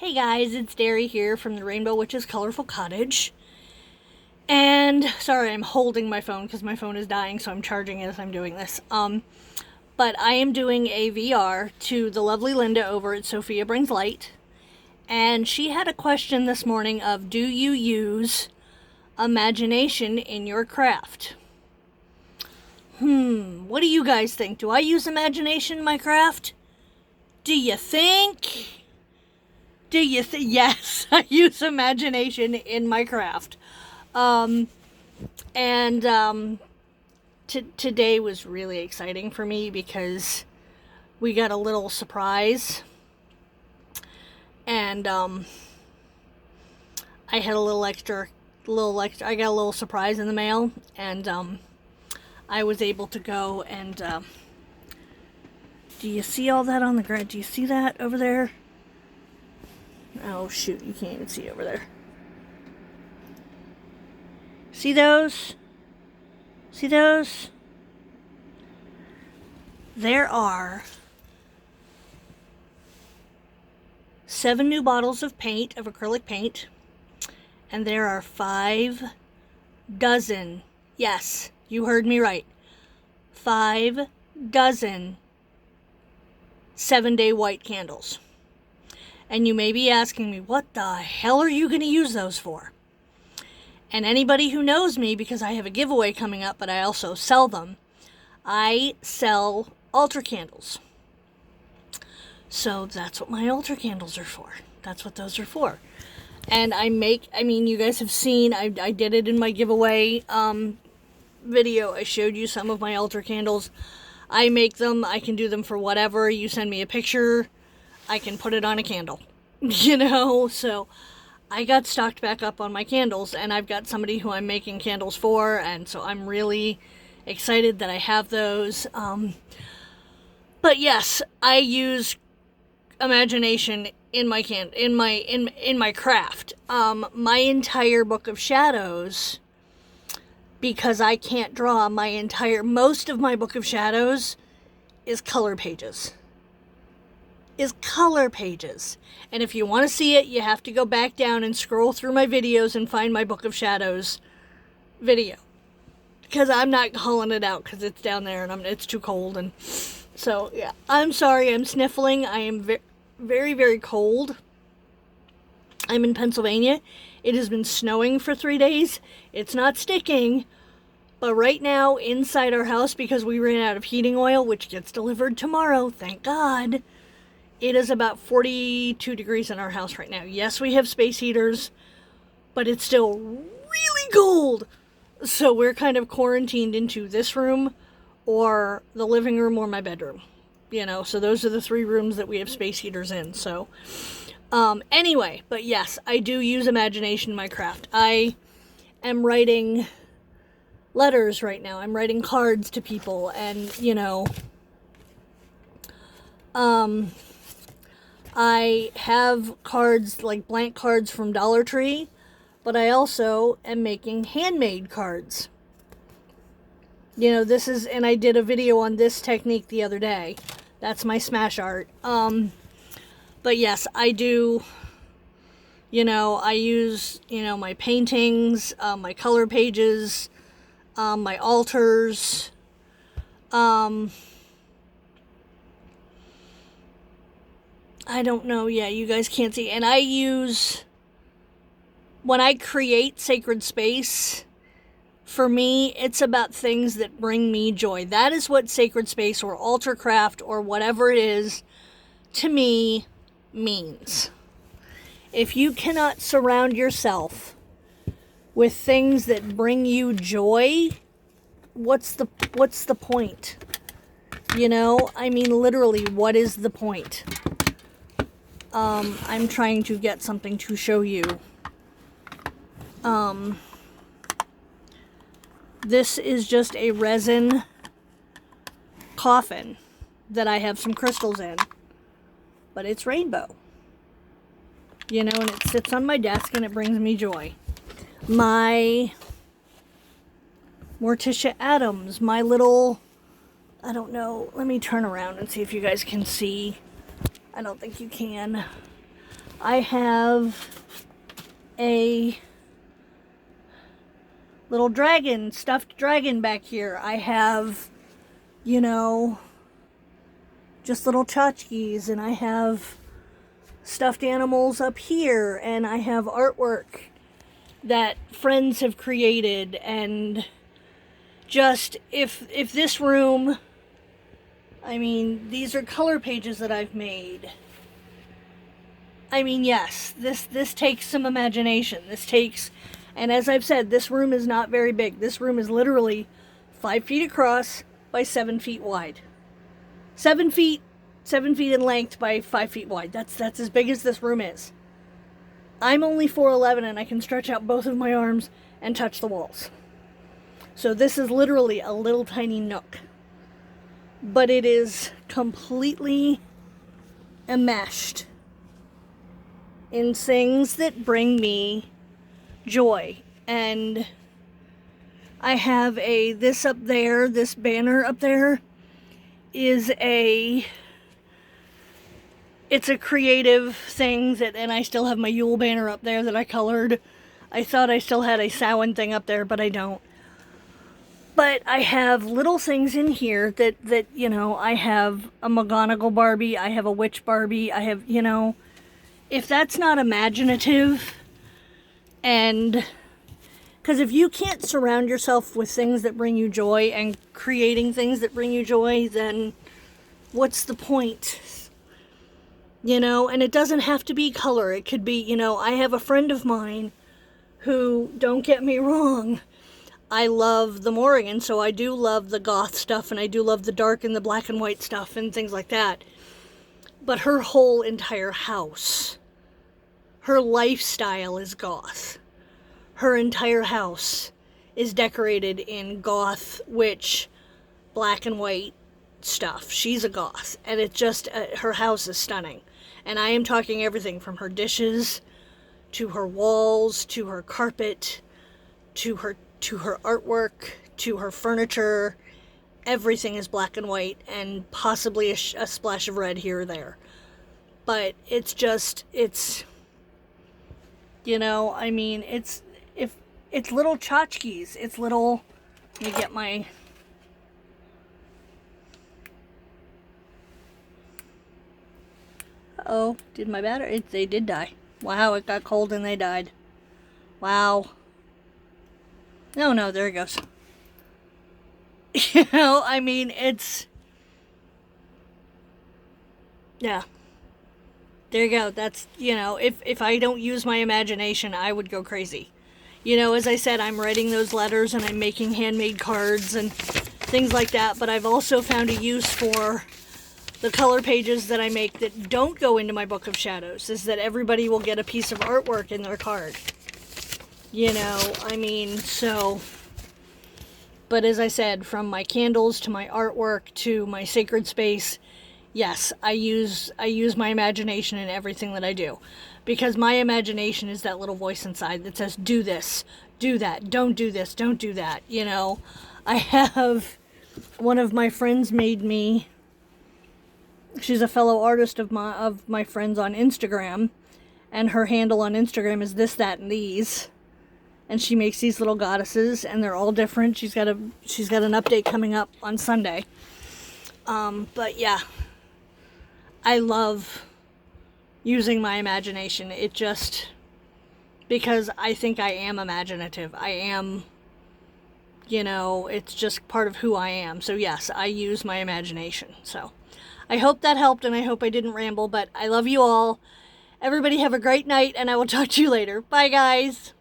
Hey guys, it's Derry here from the Rainbow Witch's Colorful Cottage. And, sorry, I'm holding my phone because my phone is dying, so I'm charging it as I'm doing this. But I am doing a VR to the lovely Linda over at Sophia Brings Light. And she had a question this morning of, do you use imagination in your craft? What do you guys think? Do I use imagination in my craft? Do you think? Yes, I use imagination in my craft. Today was really exciting for me because we got a little surprise. And, I had I got a little surprise in the mail. And, I was able to go and, do you see all that on the ground? Do you see that over there? Oh, shoot, you can't even see over there. See those? See those? There are 7 new bottles of paint, of acrylic paint, and there are 5 dozen, yes, you heard me right, 5 dozen 7-day white candles. And you may be asking me, what the hell are you going to use those for? And anybody who knows me, because I have a giveaway coming up, but I also sell them, I sell altar candles. So that's what my altar candles are for. That's what those are for. And you guys have seen, I did it in my giveaway video. I showed you some of my altar candles. I make them. I can do them for whatever. You send me a picture, I can put it on a candle, so I got stocked back up on my candles, and I've got somebody who I'm making candles for, and so I'm really excited that I have those. But yes, I use imagination in my in my craft. My entire book of shadows, because I can't draw, most of my book of shadows is color pages. And if you want to see it, you have to go back down and scroll through my videos and find my Book of Shadows video. Because I'm not hauling it out because it's down there and it's too cold. And so, yeah, I'm sorry, I'm sniffling. I am very, very cold. I'm in Pennsylvania. It has been snowing for 3 days. It's not sticking. But right now, inside our house, because we ran out of heating oil, which gets delivered tomorrow, thank God, it is about 42 degrees in our house right now. Yes, we have space heaters, but it's still really cold. So we're kind of quarantined into this room or the living room or my bedroom. So those are the 3 rooms that we have space heaters in. So, anyway, but yes, I do use imagination in my craft. I am writing letters right now. I'm writing cards to people, and, I have cards, like blank cards from Dollar Tree, but I also am making handmade cards. And I did a video on this technique the other day. That's my smash art. But yes, I do, I use, my paintings, my color pages, my altars, I don't know. Yeah, you guys can't see. And when I create sacred space, for me, it's about things that bring me joy. That is what sacred space or altar craft or whatever it is, to me, means. If you cannot surround yourself with things that bring you joy, what's the point? Literally, what is the point? I'm trying to get something to show you. This is just a resin coffin that I have some crystals in, but it's rainbow. And it sits on my desk and it brings me joy. My Morticia Adams, my little, I don't know, let me turn around and see if you guys can see. I don't think you can. I have a little dragon, stuffed dragon back here. I have, you know, just little tchotchkes, and I have stuffed animals up here, and I have artwork that friends have created, and just, if this room, I mean, these are color pages that I've made. I mean, yes, this takes some imagination. This takes, and as I've said, this room is not very big. This room is literally 5 feet across by 7 feet wide. 7 feet in length by 5 feet wide. That's as big as this room is. I'm only 4'11", and I can stretch out both of my arms and touch the walls. So this is literally a little tiny nook. But it is completely enmeshed in things that bring me joy. And I have this up there, this banner up there is it's a creative thing that, and I still have my Yule banner up there that I colored. I thought I still had a Samhain thing up there, but I don't. But I have little things in here that, you know, I have a McGonagall Barbie, I have a witch Barbie, I have, you know, if that's not imaginative, and, because if you can't surround yourself with things that bring you joy and creating things that bring you joy, then what's the point? You know, and it doesn't have to be color. It could be, you know, I have a friend of mine who, don't get me wrong, I love the Morrigan, so I do love the goth stuff, and I do love the dark and the black and white stuff and things like that. But her whole entire house, her lifestyle is goth. Her entire house is decorated in goth, witch, black and white stuff. She's a goth, and it just, her house is stunning. And I am talking everything from her dishes, to her walls, to her carpet, to her artwork, to her furniture. Everything is black and white, and possibly a splash of red here or there. But it's just, it's, you know, I mean, it's little tchotchkes. It's little, let me get my, uh-oh, did my battery, they did die. Wow, it got cold and they died. Wow. No, there it goes. You know, I mean, it's, yeah. There you go. That's, you know, if I don't use my imagination, I would go crazy. You know, as I said, I'm writing those letters and I'm making handmade cards and things like that, but I've also found a use for the color pages that I make that don't go into my Book of Shadows, is that everybody will get a piece of artwork in their card. You know, I mean, so, but as I said, from my candles to my artwork to my sacred space, yes, I use my imagination in everything that I do. Because my imagination is that little voice inside that says, do this, do that, don't do this, don't do that, you know. I have, one of my friends made me, she's a fellow artist of my friends on Instagram, and her handle on Instagram is this, that, and these. And she makes these little goddesses, and they're all different. She's got an update coming up on Sunday. But yeah, I love using my imagination. It just, because I think I am imaginative. I am, you know, it's just part of who I am. So yes, I use my imagination. So I hope that helped, and I hope I didn't ramble, but I love you all. Everybody have a great night, and I will talk to you later. Bye, guys.